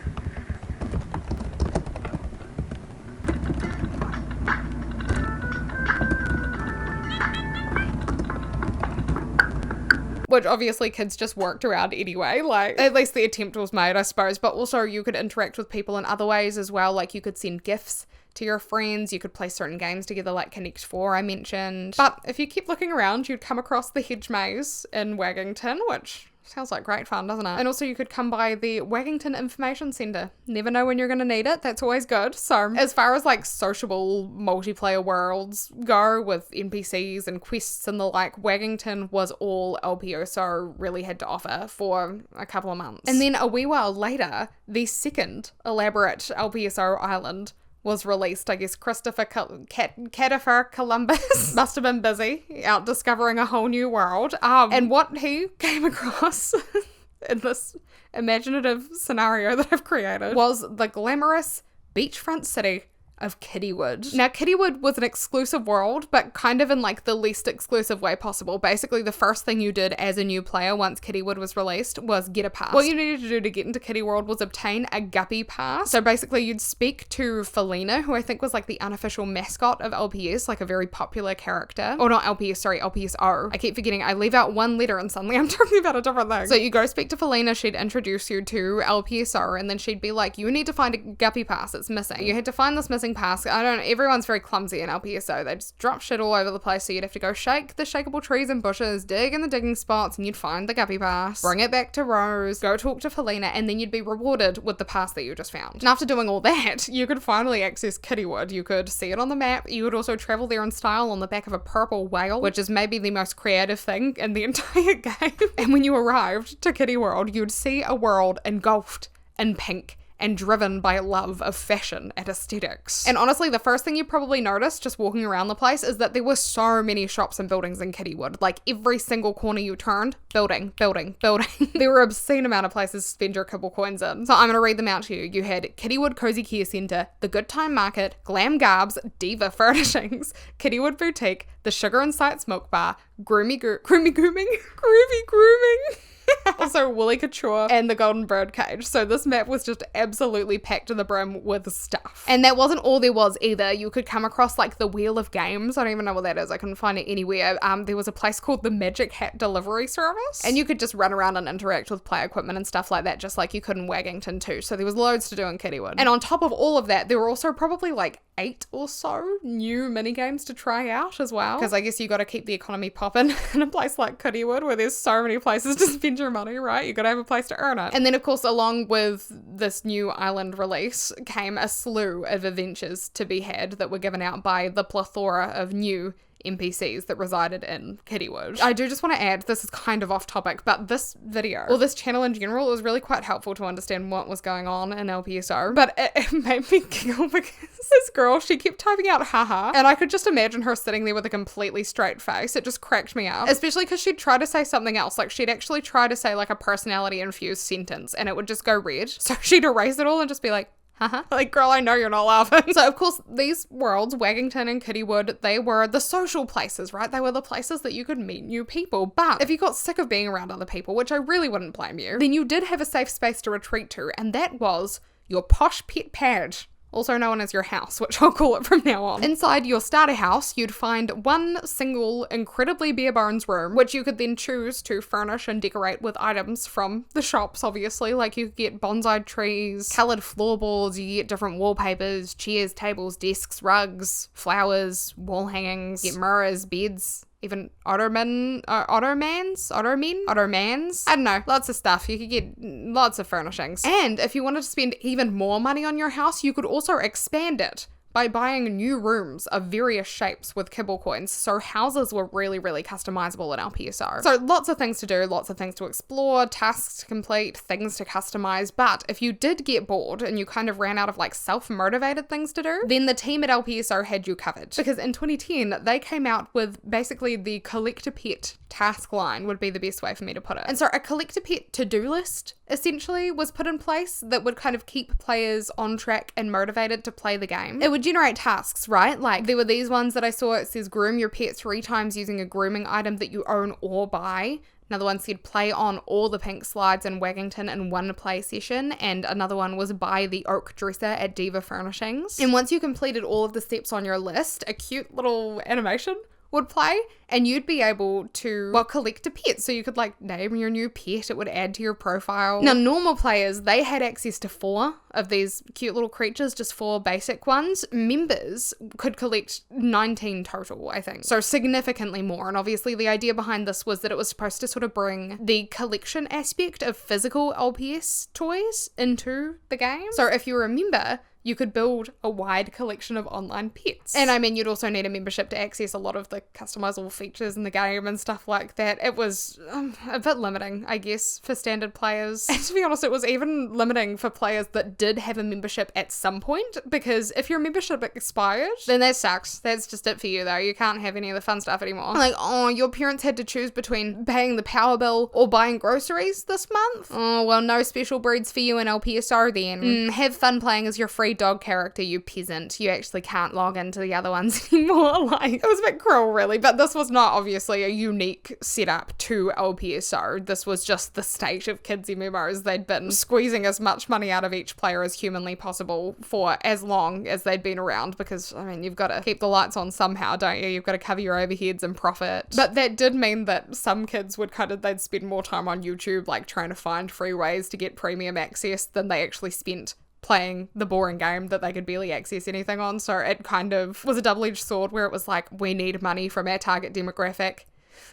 Speaker 1: Which obviously kids just worked around anyway, like at least the attempt was made, I suppose. But also you could interact with people in other ways as well, like you could send gifts to your friends, you could play certain games together like Connect 4 I mentioned. But if you keep looking around, you'd come across the hedge maze in Waggington, which sounds like great fun, doesn't it? And also you could come by the Waggington Information Centre. Never know when you're going to need it. That's always good. So as far as like sociable multiplayer worlds go with NPCs and quests and the like, Waggington was all LPSO really had to offer for a couple of months. And then a wee while later, the second elaborate LPSO island was released. I guess Christopher Columbus must have been busy out discovering a whole new world. And what he came across in this imaginative scenario that I've created was the glamorous beachfront city of Kittywood. Now, Kittywood was an exclusive world, but kind of in like the least exclusive way possible. Basically, the first thing you did as a new player once Kittywood was released was get a pass. What you needed to do to get into Kitty World was obtain a guppy pass. So basically, you'd speak to Felina, who I think was like the unofficial mascot of LPS, like a very popular character. Or not LPS, sorry, LPSO. I keep forgetting, I leave out one letter and suddenly I'm talking about a different thing. So you go speak to Felina, she'd introduce you to LPSO, and then she'd be like, you need to find a guppy pass, it's missing. You had to find this missing pass. Everyone's very clumsy in LPSO. They just drop shit all over the place, so you'd have to go shake the shakeable trees and bushes, dig in the digging spots, and you'd find the guppy pass, bring it back to Rose, go talk to Felina, and then you'd be rewarded with the pass that you just found. And after doing all that, you could finally access Kittywood. You could see it on the map. You could also travel there in style on the back of a purple whale, which is maybe the most creative thing in the entire game. And when you arrived to Kitty World, you'd see a world engulfed in pink and driven by love of fashion and aesthetics. And honestly, the first thing you probably noticed just walking around the place is that there were so many shops and buildings in Kittywood. Like, every single corner you turned, building, building, building. There were obscene amount of places to spend your kibble coins in. So I'm going to read them out to you. You had Kittywood Cozy Care Centre, the Good Time Market, Glam Garbs, Diva Furnishings, Kittywood Boutique, the Sugar and Sights Milk Bar, Groovy Grooming, also Woolly Couture, and the Golden Bird Cage. So this map was just absolutely packed to the brim with stuff. And that wasn't all there was either. You could come across like the Wheel of Games. I don't even know what that is. I couldn't find it anywhere. There was a place called the Magic Hat Delivery Service, and you could just run around and interact with play equipment and stuff like that, just like you could in Waggington too. So there was loads to do in Kittywood. And on top of all of that, there were also probably like 8 or so new mini games to try out as well, because I guess you got to keep the economy popping in a place like Kittywood where there's so many places to spend your money, right? You got to have a place to earn it. And then of course, along with this new island release came a slew of adventures to be had that were given out by the plethora of new NPCs that resided in Kittywood. I do just want to add, this is kind of off topic, but this video, or this channel in general, was really quite helpful to understand what was going on in LPSO. But it made me giggle because this girl, she kept typing out haha, and I could just imagine her sitting there with a completely straight face. It just cracked me up, especially because she'd try to say something else. Like, she'd actually try to say like a personality infused sentence and it would just go red. So she'd erase it all and just be like, haha. Like, girl, I know you're not laughing. So, of course, these worlds, Waggington and Kittywood, they were the social places, right? They were the places that you could meet new people. But if you got sick of being around other people, which I really wouldn't blame you, then you did have a safe space to retreat to, and that was your posh pet pad, also known as your house, which I'll call it from now on. Inside your starter house, you'd find one single, incredibly bare bones room, which you could then choose to furnish and decorate with items from the shops, obviously. Like, you could get bonsai trees, coloured floorboards, you get different wallpapers, chairs, tables, desks, rugs, flowers, wall hangings, get mirrors, beds, even ottomans? I don't know, lots of stuff. You could get lots of furnishings. And if you wanted to spend even more money on your house, you could also expand it by buying new rooms of various shapes with kibble coins. So houses were really, really customizable in LPSO. So lots of things to do, lots of things to explore, tasks to complete, things to customize. But if you did get bored and you kind of ran out of like self-motivated things to do, then the team at LPSO had you covered. Because in 2010, they came out with basically the collect a pet task line, would be the best way for me to put it. And so a collect a pet to-do list essentially was put in place that would kind of keep players on track and motivated to play the game. It would generate tasks, right? Like, there were these ones that I saw. It says groom your pet 3 times using a grooming item that you own or buy. Another one said play on all the pink slides in Waggington in one play session. And another one was buy the oak dresser at Diva Furnishings. And once you completed all of the steps on your list, a cute little animation would play, and you'd be able to, well, collect a pet. So you could like name your new pet, it would add to your profile. Now, normal players, they had access to 4 of these cute little creatures, just 4 basic ones. Members could collect 19 total, I think. So significantly more. And obviously the idea behind this was that it was supposed to sort of bring the collection aspect of physical LPS toys into the game. So if you were a member, you could build a wide collection of online pets. And I mean, you'd also need a membership to access a lot of the customizable features in the game and stuff like that. It was a bit limiting, I guess, for standard players. And to be honest, it was even limiting for players that did have a membership at some point, because if your membership expired, then that sucks. That's just it for you, though. You can't have any of the fun stuff anymore. Like, oh, your parents had to choose between paying the power bill or buying groceries this month? Oh, well, no special breeds for you in LPSO then. Have fun playing as your free dog character, you peasant. You actually can't log into the other ones anymore. Like, it was a bit cruel, really, but this was not obviously a unique setup to LPSO. This was just the state of kids MMOs. They'd been squeezing as much money out of each player as humanly possible for as long as they'd been around, because, I mean, you've got to keep the lights on somehow, don't you? You've got to cover your overheads and profit. But that did mean that some kids would they'd spend more time on YouTube, like, trying to find free ways to get premium access than they actually spent playing the boring game that they could barely access anything on. So it kind of was a double-edged sword, where it was like, we need money from our target demographic.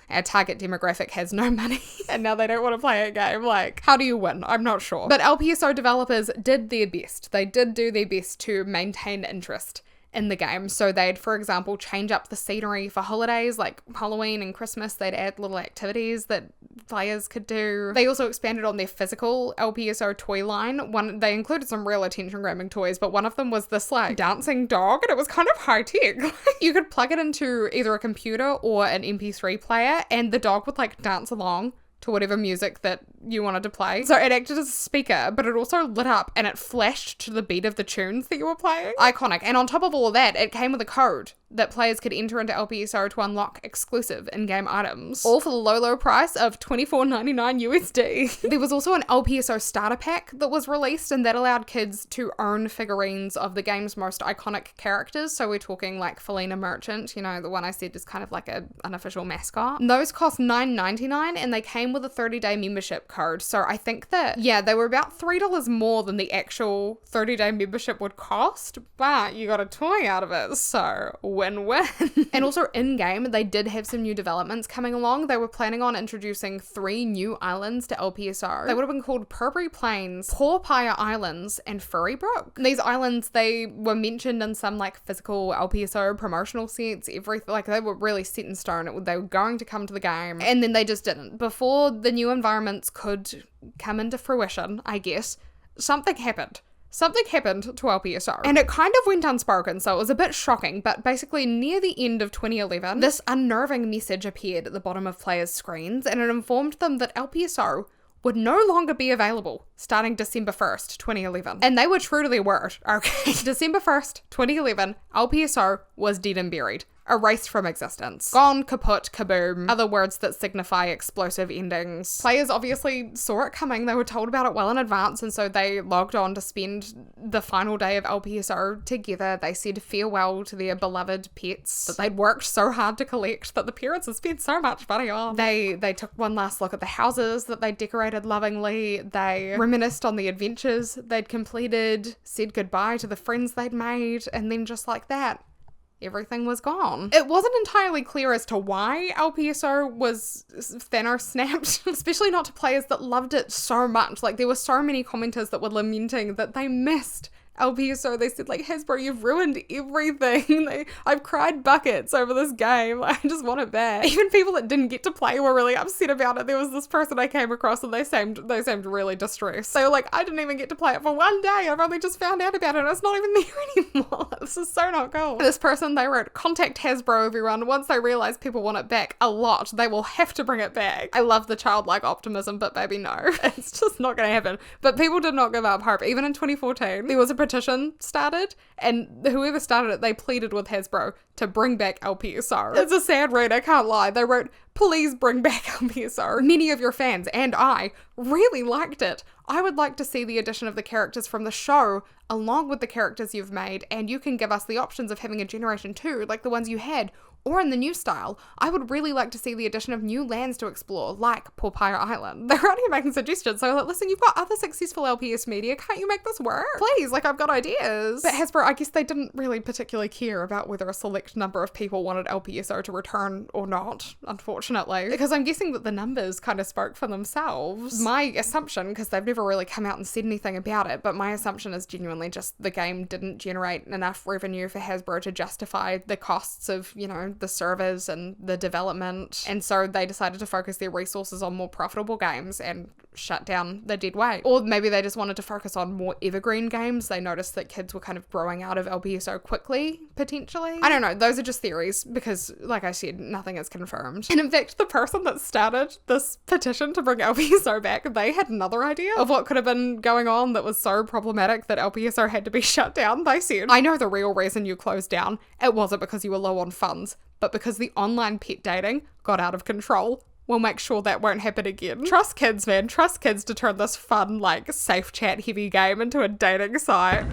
Speaker 1: Our target demographic has no money and now they don't want to play a game. Like, how do you win? I'm not sure. But LPSO developers did their best. They did do their best to maintain interest in the game. So they'd, for example, change up the scenery for holidays like Halloween and Christmas. They'd add little activities that players could do. They also expanded on their physical LPSO toy line. They included some real attention grabbing toys, but one of them was this like dancing dog, and it was kind of high tech. You could plug it into either a computer or an MP3 player, and the dog would like dance along to whatever music that you wanted to play. So it acted as a speaker, but it also lit up and it flashed to the beat of the tunes that you were playing. Iconic. And on top of all of that, it came with a code that players could enter into LPSO to unlock exclusive in-game items, all for the low price of $24.99 USD. There was also an LPSO starter pack that was released, and that allowed kids to own figurines of the game's most iconic characters. So we're talking like Felina Merchant, you know, the one I said is kind of like an unofficial mascot. And those cost $9.99, and they came with a 30-day membership code. So I think that, yeah, they were about $3 more than the actual 30-day membership would cost, but you got a toy out of it. So win-win. And also in-game, they did have some new developments coming along. They were planning on introducing 3 new islands to LPSO. They would have been called Purbury Plains, Porpire Islands, and Furry Brook. These islands, they were mentioned in some like physical LPSO promotional sets, everything, like they were really set in stone. They were going to come to the game, and then they just didn't. Before the new environments could come into fruition, I guess, something happened. Something happened to LPSO, and it kind of went unspoken, so it was a bit shocking, but basically near the end of 2011, this unnerving message appeared at the bottom of players' screens, and it informed them that LPSO would no longer be available starting December 1st, 2011. And they were true to their word, okay? December 1st, 2011, LPSO was dead and buried. Erased from existence. Gone, kaput, kaboom. Other words that signify explosive endings. Players obviously saw it coming. They were told about it well in advance, and so they logged on to spend the final day of LPSO together. They said farewell to their beloved pets that they'd worked so hard to collect, that the parents had spent so much money on. They took one last look at the houses that they decorated lovingly. They reminisced on the adventures they'd completed, said goodbye to the friends they'd made, and then just like that, everything was gone. It wasn't entirely clear as to why LPSO was Thanos snapped, especially not to players that loved it so much. Like, there were so many commenters that were lamenting that they missed LPSO. They said, like, Hasbro, you've ruined everything. I've cried buckets over this game. I just want it back. Even people that didn't get to play were really upset about it. There was this person I came across and they seemed really distressed. They were like, I didn't even get to play it for one day. I've only just found out about it and it's not even there anymore. This is so not cool. This person, they wrote, contact Hasbro, everyone. Once they realize people want it back a lot, they will have to bring it back. I love the childlike optimism, but baby, no. It's just not going to happen. But people did not give up hope. Even in 2014, there was a petition started, and whoever started it, they pleaded with Hasbro to bring back LPSO. It's a sad read, I can't lie. They wrote, please bring back LPSO. Many of your fans, and I, really liked it. I would like to see the addition of the characters from the show along with the characters you've made, and you can give us the options of having a Generation 2, like the ones you had, or in the new style. I would really like to see the addition of new lands to explore, like Porpire Island. They're already making suggestions, so I'm like, listen, you've got other successful LPS media, can't you make this work? Please, like, I've got ideas. But Hasbro, I guess they didn't really particularly care about whether a select number of people wanted LPSO to return or not, unfortunately, because I'm guessing that the numbers kind of spoke for themselves. My assumption, because they've never really come out and said anything about it, but my assumption is genuinely just the game didn't generate enough revenue for Hasbro to justify the costs of, you know, the servers and the development, and so they decided to focus their resources on more profitable games and shut down the dead weight. Or maybe they just wanted to focus on more evergreen games. They noticed that kids were kind of growing out of LPSO quickly, potentially. I don't know, those are just theories because, like I said, nothing is confirmed. And in fact, the person that started this petition to bring LPSO back, they had another idea of what could have been going on that was so problematic that LPSO had to be shut down. They said, I know the real reason you closed down. It wasn't because you were low on funds, but because the online pet dating got out of control. We'll make sure that won't happen again. Trust kids, man. Trust kids to turn this fun, like, safe chat heavy game into a dating site.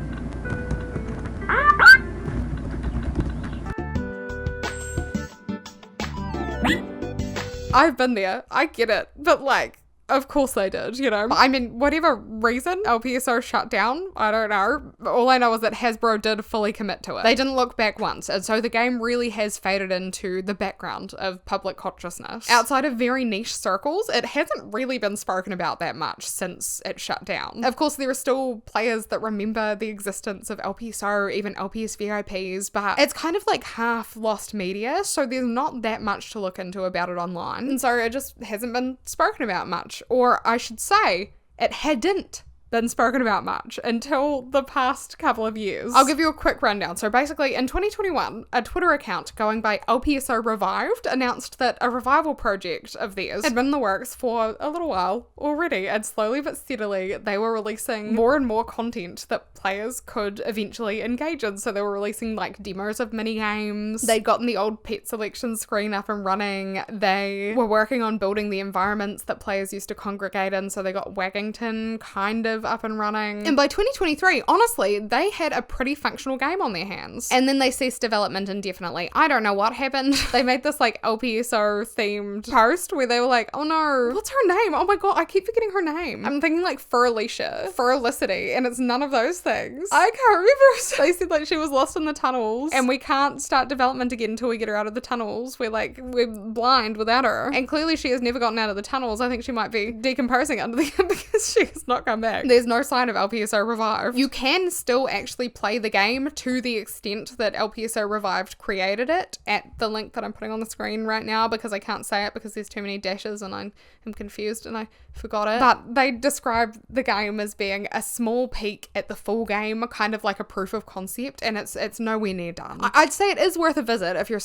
Speaker 1: I've been there. I get it. But, like, of course they did, you know. I mean, whatever reason LPSO shut down, I don't know. All I know is that Hasbro did fully commit to it. They didn't look back once, and so the game really has faded into the background of public consciousness. Outside of very niche circles, it hasn't really been spoken about that much since it shut down. Of course, there are still players that remember the existence of LPSO, even LPS VIPs, but it's kind of like half lost media, so there's not that much to look into about it online. And so it just hasn't been spoken about much. Or I should say, it hadn't been spoken about much until the past couple of years. I'll give you a quick rundown. So basically, in 2021, a Twitter account going by LPSO Revived announced that a revival project of theirs had been in the works for a little while already, and slowly but steadily, they were releasing more and more content that players could eventually engage in. So they were releasing like demos of mini games. They'd gotten the old pet selection screen up and running. They were working on building the environments that players used to congregate in. So they got Waggington kind of of up and running. And by 2023, honestly, they had a pretty functional game on their hands. And then they ceased development indefinitely. I don't know what happened. They made this like LPSO themed post where they were like, oh no, what's her name? Oh my god, I keep forgetting her name. I'm thinking like Felicity, and it's none of those things. I can't remember. They said like she was lost in the tunnels and we can't start development again until we get her out of the tunnels. We're blind without her. And clearly she has never gotten out of the tunnels. I think she might be decomposing under the because she has not come back. There's no sign of LPSO Revived. You can still actually play the game to the extent that LPSO Revived created it at the link that I'm putting on the screen right now, because I can't say it because there's too many dashes and I am confused and I forgot it. But they describe the game as being a small peek at the full game, kind of like a proof of concept, and it's nowhere near done. I'd say it is worth a visit if you're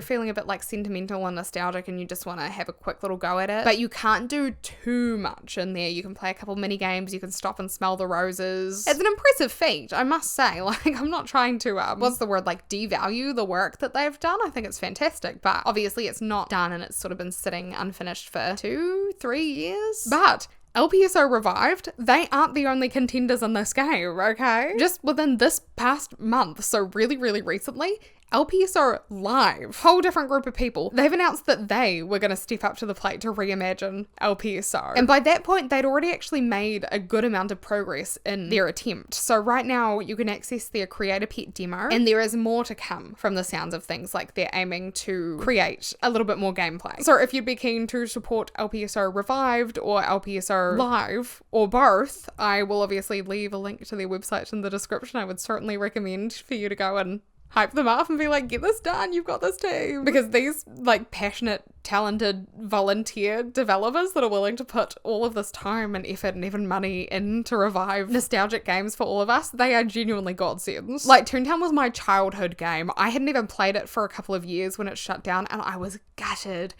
Speaker 1: feeling a bit like sentimental and nostalgic and you just want to have a quick little go at it. But you can't do too much in there. You can play a couple mini games, you can stop and smell the roses. It's an impressive feat, I must say. Like, I'm not trying to devalue the work that they've done. I think it's fantastic, but obviously it's not done and it's sort of been sitting unfinished for 2-3 years. But LPSO Revived, they aren't the only contenders in this game, okay? Just within this past month, so really, really recently, LPSO Live, whole different group of people, they've announced that they were going to step up to the plate to reimagine LPSO. And by that point, they'd already actually made a good amount of progress in their attempt. So right now, you can access their Creator Pet demo, and there is more to come from the sounds of things. Like, they're aiming to create a little bit more gameplay. So if you'd be keen to support LPSO Revived or LPSO Live, or both, I will obviously leave a link to their website in the description. I would certainly recommend for you to go and hype them up and be like, get this done, you've got this team. Because these like passionate, talented, volunteer developers that are willing to put all of this time and effort and even money in to revive nostalgic games for all of us, they are genuinely godsends. Like, Toontown was my childhood game. I hadn't even played it for a couple of years when it shut down, and I was gutted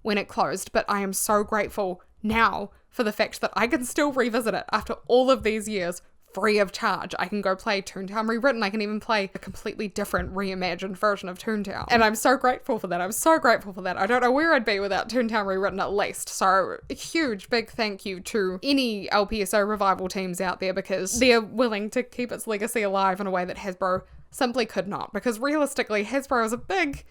Speaker 1: when it closed. But I am so grateful now for the fact that I can still revisit it after all of these years, free of charge. I can go play Toontown Rewritten. I can even play a completely different reimagined version of Toontown. And I'm so grateful for that. I don't know where I'd be without Toontown Rewritten at least. So a huge big thank you to any LPSO revival teams out there, because they're willing to keep its legacy alive in a way that Hasbro simply could not. Because realistically, Hasbro is a big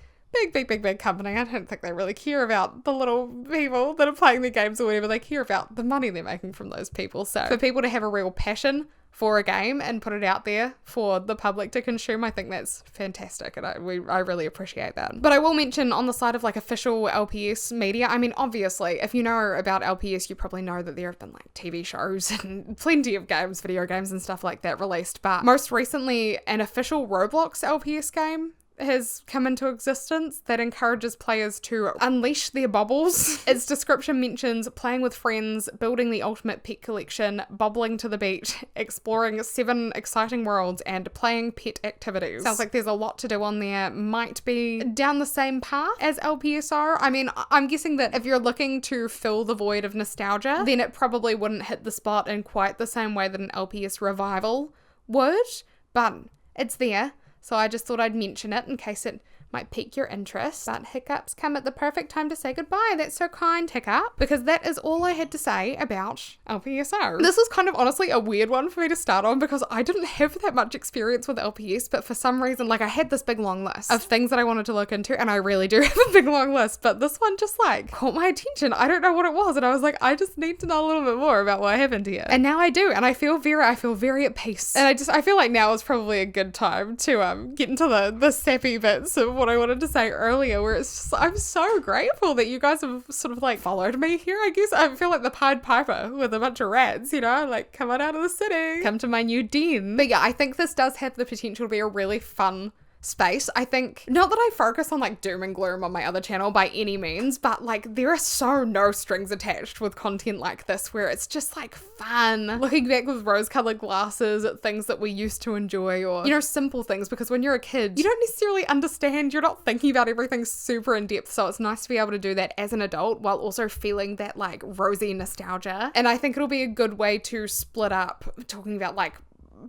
Speaker 1: company. I don't think they really care about the little people that are playing their games or whatever. They care about the money they're making from those people. So for people to have a real passion for a game and put it out there for the public to consume, I think that's fantastic, and I really appreciate that. But I will mention, on the side of like official LPS media, I mean, obviously, if you know about LPS, you probably know that there have been like TV shows and plenty of games, video games and stuff like that released. But most recently, an official Roblox LPS game has come into existence that encourages players to unleash their bubbles. Its description mentions playing with friends, building the ultimate pet collection, bobbling to the beat, exploring 7 exciting worlds, and playing pet activities. Sounds like there's a lot to do on there. Might be down the same path as LPSO. I mean, I'm guessing that if you're looking to fill the void of nostalgia, then it probably wouldn't hit the spot in quite the same way that an LPS revival would, but it's there. So I just thought I'd mention it in case it might pique your interest. But hiccups come at the perfect time to say goodbye. That's so kind, Hiccup. Because that is all I had to say about LPSO. This was kind of honestly a weird one for me to start on, because I didn't have that much experience with LPS, but for some reason, like, I had this big long list of things that I wanted to look into, and I really do have a big long list, but this one just like caught my attention. I don't know what it was, and I was like, I just need to know a little bit more about what happened here. And now I do, and I feel very at peace. And I feel like now is probably a good time to get into the sappy bits of what I wanted to say earlier, where it's just, I'm so grateful that you guys have sort of like followed me here, I guess. I feel like the Pied Piper with a bunch of rats, you know, like, come on out of the city, come to my new den. But yeah, I think this does have the potential to be a really fun space. I think, not that I focus on like doom and gloom on my other channel by any means, but like there are so no strings attached with content like this, where it's just like fun looking back with rose-colored glasses at things that we used to enjoy, or, you know, simple things, because when you're a kid you don't necessarily understand, you're not thinking about everything super in depth, so it's nice to be able to do that as an adult while also feeling that like rosy nostalgia. And I think it'll be a good way to split up talking about like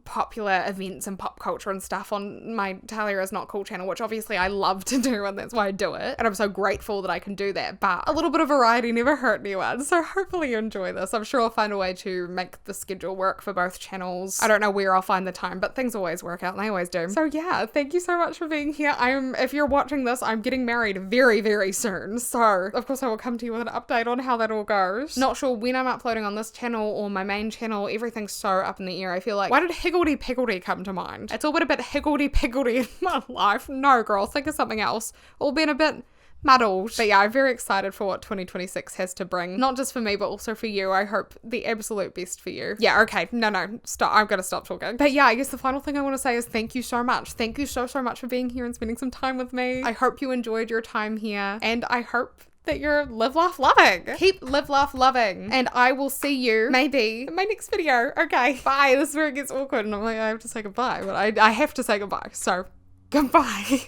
Speaker 1: popular events and pop culture and stuff on my Talia Is Not Cool channel, which obviously I love to do, and that's why I do it. And I'm so grateful that I can do that. But a little bit of variety never hurt anyone. So hopefully you enjoy this. I'm sure I'll find a way to make the schedule work for both channels. I don't know where I'll find the time, but things always work out, and they always do. So yeah, thank you so much for being here. If you're watching this, I'm getting married very, very soon. So of course I will come to you with an update on how that all goes. Not sure when I'm uploading on this channel or my main channel. Everything's so up in the air. I feel like, why did higgledy-piggledy come to mind? It's all been a bit higgledy-piggledy in my life. No, girl, think of something else. All been a bit muddled. But yeah, I'm very excited for what 2026 has to bring. Not just for me, but also for you. I hope the absolute best for you. Yeah, okay. No, stop. I'm gonna stop talking. But yeah, I guess the final thing I want to say is thank you so much. Thank you so much for being here and spending some time with me. I hope you enjoyed your time here, and I hope that you're live, laugh, loving. Keep live, laugh, loving. And I will see you maybe in my next video. Okay, bye. This is where it gets awkward and I'm like, I have to say goodbye, but I have to say goodbye. So, goodbye.